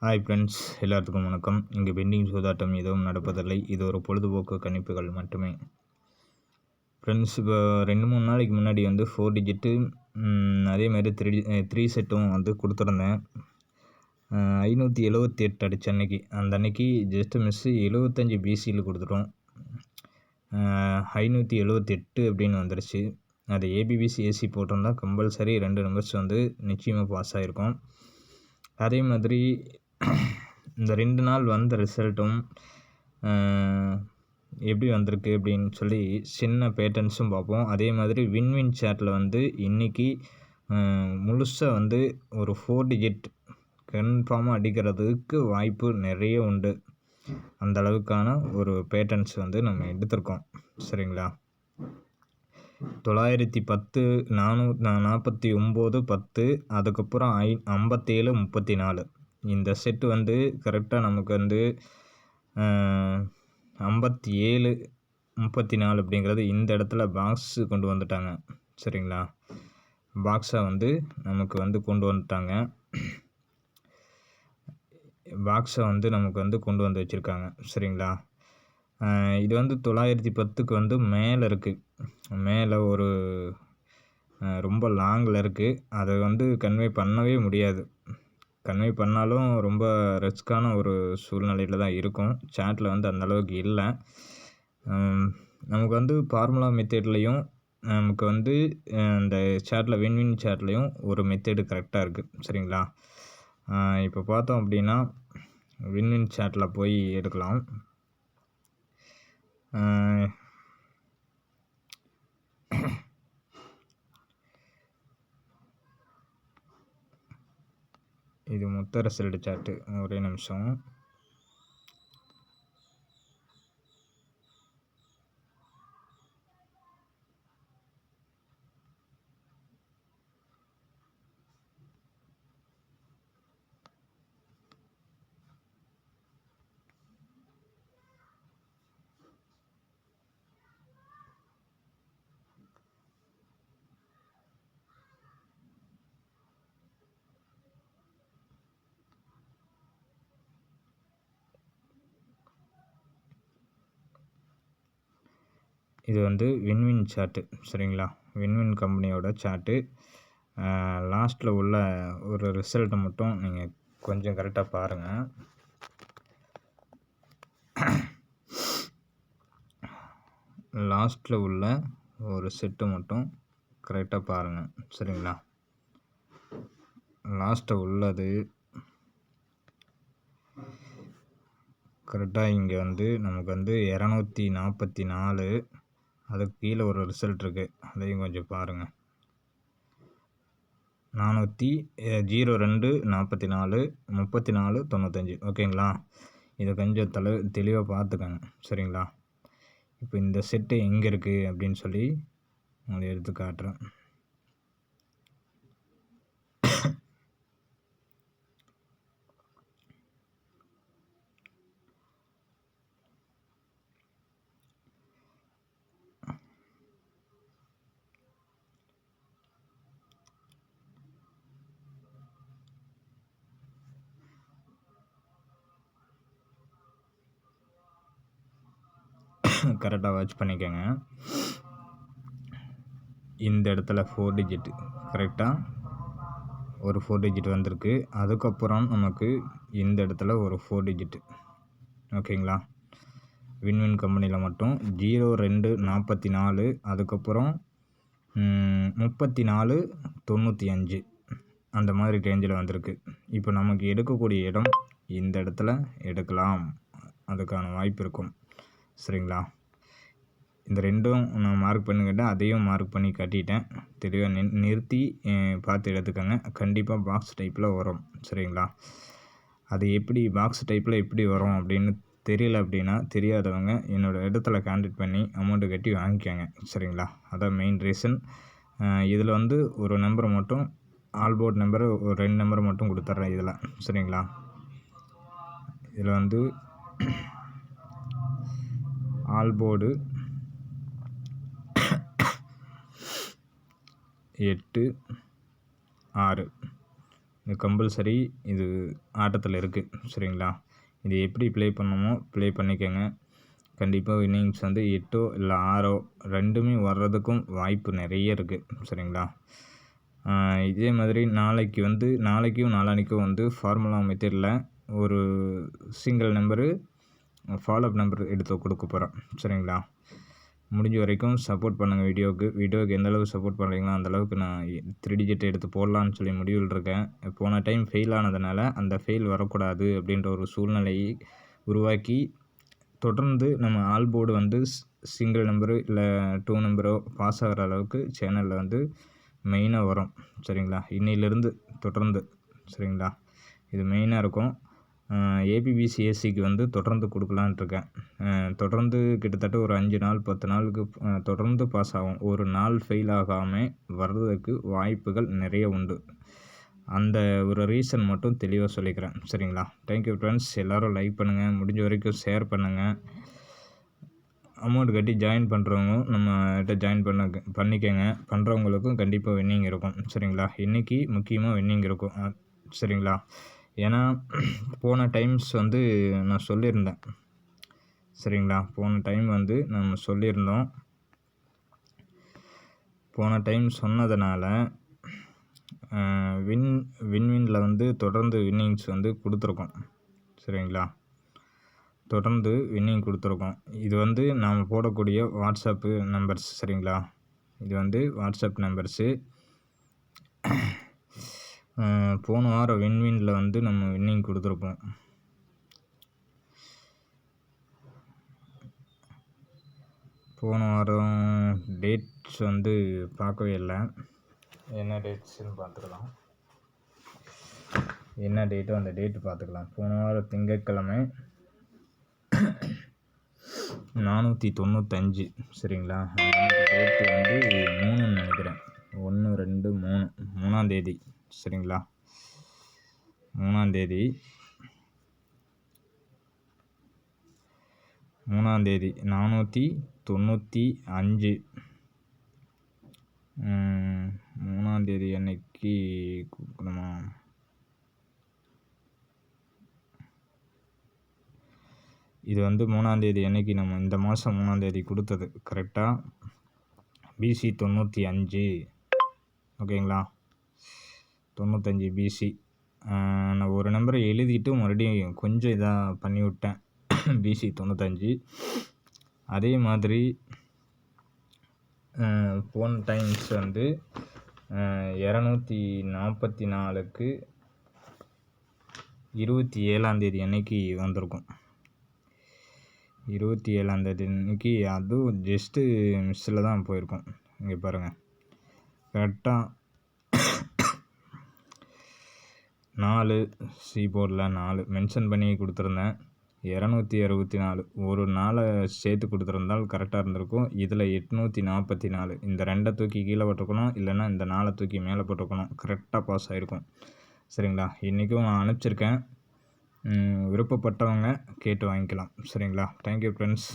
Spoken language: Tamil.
ஹாய் ஃப்ரெண்ட்ஸ், எல்லாத்துக்கும் வணக்கம். இங்கே பெண்டிங் சூதாட்டம் எதுவும் நடப்பதில்லை. இது ஒரு பொழுதுபோக்கு கணிப்புகள் மட்டுமே. ஃப்ரெண்ட்ஸ், இப்போ 2-3 நாளைக்கு முன்னாடி 4 டிஜிட்டு அதேமாதிரி 3 செட்டும் கொடுத்துருந்தேன். 578 அடித்த அன்னைக்கு, அந்த அன்னைக்கு ஜஸ்ட்டு மிஸ்ஸு 75 பிசியில் கொடுத்துட்டோம். 578 அப்படின்னு வந்துருச்சு. அது ஏபிபிசி ஏசி போட்டிருந்தா கம்பல்சரி 2 நம்பர்ஸ் நிச்சயமாக பாஸ் ஆகிருக்கும். அதே மாதிரி இந்த 2 நாள் வந்த ரிசல்ட்டும் எப்படி வந்திருக்கு அப்படின்னு சொல்லி சின்ன பேட்டர்ன்ஸும் பார்ப்போம். அதே மாதிரி வின்வின் சேட்டில் இன்றைக்கி முழுசாக ஒரு 4 டிஜிட் கன்ஃபார்மாக அடிக்கிறதுக்கு வாய்ப்பு நிறைய உண்டு. அந்த அளவுக்கான ஒரு பேட்டர்ன்ஸ் நம்ம எடுத்திருக்கோம். சரிங்களா? 910, 449, 10, அதுக்கப்புறம் 57, 34 இந்த செட்டு கரெக்டாக நமக்கு 57, 34 அப்படிங்கிறது இந்த இடத்துல பாக்ஸ் கொண்டு வந்துட்டாங்க. சரிங்களா? பாக்ஸை நமக்கு கொண்டு வந்துட்டாங்க. பாக்ஸை நமக்கு கொண்டு வந்து வச்சுருக்காங்க. சரிங்களா? இது 910க்கு மேலே இருக்குது. மேலே ஒரு ரொம்ப லாங்கில் இருக்குது. அதை கன்வே பண்ணவே முடியாது. கன்வே பண்ணாலும் ரொம்ப ரிஸ்க்கான ஒரு சூழ்நிலையில் தான் இருக்கும். சேட்டில் அந்தளவுக்கு இல்லை. நமக்கு ஃபார்முலா மெத்தேட்லேயும் நமக்கு அந்த சேட்டில் வின்வின் சேட்லேயும் ஒரு மெத்தேடு கரெக்டாக இருக்குது. சரிங்களா? இப்போ பார்த்தோம் அப்படின்னா வின்வின் சேட்டில் போய் எடுக்கலாம். இது மொத்த ரிசல்ட் சார்ட்டு. ஒரே நிமிஷம். இது வின்வின் சார்ட்டு. சரிங்களா? வின்வின் கம்பெனியோட சார்ட்டு. லாஸ்ட்டில் உள்ள ஒரு ரிசல்ட்டை மட்டும் நீங்கள் கொஞ்சம் கரெக்டாக பாருங்கள். லாஸ்ட்டில் உள்ள ஒரு செட்டு மட்டும் கரெக்டாக பாருங்கள். சரிங்களா? லாஸ்ட்டில் உள்ளது கரெக்டாக இங்கே நமக்கு 244, அதுக்கு கீழே ஒரு ரிசல்ட் இருக்குது. அதையும் கொஞ்சம் பாருங்கள். 02, 44, 34, 95. ஓகேங்களா? இதை கொஞ்சம் தெளிவாக பார்த்துக்கோங்க. சரிங்களா? இப்போ இந்த செட்டு எங்கே இருக்குது அப்படின்னு சொல்லி அதை எடுத்து காட்டுறேன். கரெக்டாக வாட்ச் பண்ணிக்கோங்க. இந்த இடத்துல 4 டிஜிட் கரெக்டாக ஒரு 4 டிஜிட் வந்திருக்கு. அதுக்கப்புறம் நமக்கு இந்த இடத்துல ஒரு 4 டிஜிட். ஓகேங்களா? வின்வின் கம்பெனியில் மட்டும் 02, 44, அதுக்கப்புறம் 34, 95 அந்த மாதிரி ரேஞ்சில் வந்திருக்கு. இப்போ நமக்கு எடுக்கக்கூடிய இடம் இந்த இடத்துல எடுக்கலாம். அதுக்கான வாய்ப்பு இருக்கும். சரிங்களா? இந்த ரெண்டும் நான் மார்க் பண்ணிக்கிட்டேன். அதையும் மார்க் பண்ணி காட்டிட்டேன். தெளிவாக நிறுத்தி பார்த்து எடுத்துக்கோங்க. கண்டிப்பாக பாக்ஸ் டைப்பில் வரும். சரிங்களா? அது எப்படி பாக்ஸ் டைப்பில் எப்படி வரும் அப்படின்னு தெரியல அப்படின்னா, தெரியாதவங்க என்னோடய இடத்துல கான்டாக்ட் பண்ணி அமௌண்ட்டு கட்டி வாங்கிக்கோங்க. சரிங்களா? அதான் மெயின் ரீசன். இதில் ஒரு நம்பர் மட்டும் ஆல்போர்ட் நம்பர் ஒரு 2 நம்பர் மட்டும் கொடுத்துட்றேன் இதில். சரிங்களா? இதில் ஆல்போர்டு 8, 6 இது கம்பல்சரி இது ஆட்டத்தில் இருக்குது. சரிங்களா? இது எப்படி ப்ளே பண்ணணுமோ ப்ளே பண்ணிக்கோங்க. கண்டிப்பாக இன்னிங்ஸ் வந்து 8 இல்லை 6 2மே வர்றதுக்கும் வாய்ப்பு நிறைய இருக்குது. சரிங்களா? இதே மாதிரி நாளைக்கும் நாளான்னைக்கும் வந்து ஃபார்முலா மெத்தடில் ஒரு சிங்கிள் நம்பரு ஃபாலோஅப் நம்பர் எடுத்து கொடுக்க போகிறேன். சரிங்களா? முடிஞ்ச வரைக்கும் சப்போர்ட் பண்ணுங்கள். வீடியோவுக்கு எந்தளவு சப்போர்ட் பண்ணுறீங்களோ அந்தளவுக்கு நான் 3 டிஜிட் எடுத்து போடலான்னு சொல்லி முடிவில் இருக்கேன். போன டைம் ஃபெயில் ஆனதுனால அந்த ஃபெயில் வரக்கூடாது அப்படின்ற ஒரு சூழ்நிலையை உருவாக்கி தொடர்ந்து நம்ம ஆல் போர்டு வந்து சிங்கிள் நம்பரு இல்லை 2 நம்பரோ பாஸ் ஆகிற அளவுக்கு சேனலில் வந்து மெயினாக வரும். சரிங்களா? இன்னையிலேருந்து தொடர்ந்து. சரிங்களா? இது மெயினாக இருக்கும். ஏபிபிசிஎஸ்சிக்கு வந்து தொடர்ந்து கொடுக்கலான்ட்டு இருக்கேன். தொடர்ந்து கிட்டத்தட்ட ஒரு 5 நாள் 10 நாளுக்கு தொடர்ந்து பாஸ் ஆகும். ஒரு நாள் ஃபெயில் ஆகாமல் வர்றதுக்கு வாய்ப்புகள் நிறைய உண்டு. அந்த ஒரு ரீசன் மட்டும் தெளிவாக சொல்லிக்கிறேன். சரிங்களா? Thank you friends. எல்லோரும் லைக் பண்ணுங்கள், முடிஞ்ச வரைக்கும் ஷேர் பண்ணுங்கள். அமௌண்ட் கட்டி ஜாயின் பண்ணுறவங்க நம்மகிட்ட ஜாயின் பண்ணிக்கோங்க. பண்ணுறவங்களுக்கும் கண்டிப்பாக வின்னிங் இருக்கும். சரிங்களா? இன்றைக்கி முக்கியமாக வின்னிங் இருக்கும். சரிங்களா? ஏன்னா போன டைம்ஸ் வந்து நான் சொல்லியிருந்தேன். சரிங்களா? போன டைம் வந்து நம்ம சொல்லியிருந்தோம். போன டைம் சொன்னதுனால வின்னில் வந்து தொடர்ந்து வின்னிங்ஸ் வந்து கொடுத்துருக்கோம். சரிங்களா? தொடர்ந்து வின்னிங் கொடுத்துருக்கோம். இது வந்து நாம் போடக்கூடிய வாட்ஸ்அப்பு நம்பர்ஸ். சரிங்களா? இது வந்து வாட்ஸ்அப் நம்பர்ஸு. போன வாரம் வின்னில் வந்து நம்ம வின்னிங் கொடுத்துருப்போம். போன வாரம் டேட்ஸ் வந்து பார்க்கவே இல்லை. என்ன டேட்ஸ்ன்னு பார்த்துக்கலாம். என்ன டேட்டோ அந்த டேட்டு பார்த்துக்கலாம். போன வாரம் திங்கட்கிழமை 495. சரிங்களா? டேட்டு வந்து 3ன்னு நினைக்கிறேன். 1 2 3 3ஆம் தேதி. சரிங்களா? 3ஆம் தேதி 495. 3ஆம் தேதி அன்னைக்கு கொடுக்கணுமா? இது வந்து 3ஆம் தேதி அன்னைக்கு நம்ம இந்த மாதம் 3ஆம் தேதி கொடுத்தது கரெக்டாக. பிசி 95. ஓகேங்களா? 95 பிசி. நான் ஒரு நம்பரை எழுதிட்டு மறுபடியும் கொஞ்சம் இதாக பண்ணி விட்டேன். பிசி 95. அதே மாதிரி போன டைம்ஸ் வந்து 244க்கு 27ஆம் தேதி அன்னைக்கு வந்திருக்கும். 27ஆம் தேதி அன்னைக்கு அதுவும் ஜஸ்ட்டு மிஸ்ஸில் தான் போயிருக்கோம். இங்கே பாருங்கள், கரெக்டாக 4 சி போர்டில் 4 மென்ஷன் பண்ணி கொடுத்துருந்தேன். 264 ஒரு நாளை சேர்த்து கொடுத்துருந்தால் கரெக்டாக இருந்திருக்கும். இதில் 844. இந்த 2 தூக்கி கீழே போட்டிருக்கணும், இல்லைன்னா இந்த 4 தூக்கி மேலே போட்டிருக்கணும். கரெக்டாக பாஸ் ஆகிருக்கும். சரிங்களா? இன்றைக்கும் நான் அனுப்பிச்சிருக்கேன். விருப்பப்பட்டவங்க கேட்டு வாங்கிக்கலாம். சரிங்களா? Thank you friends.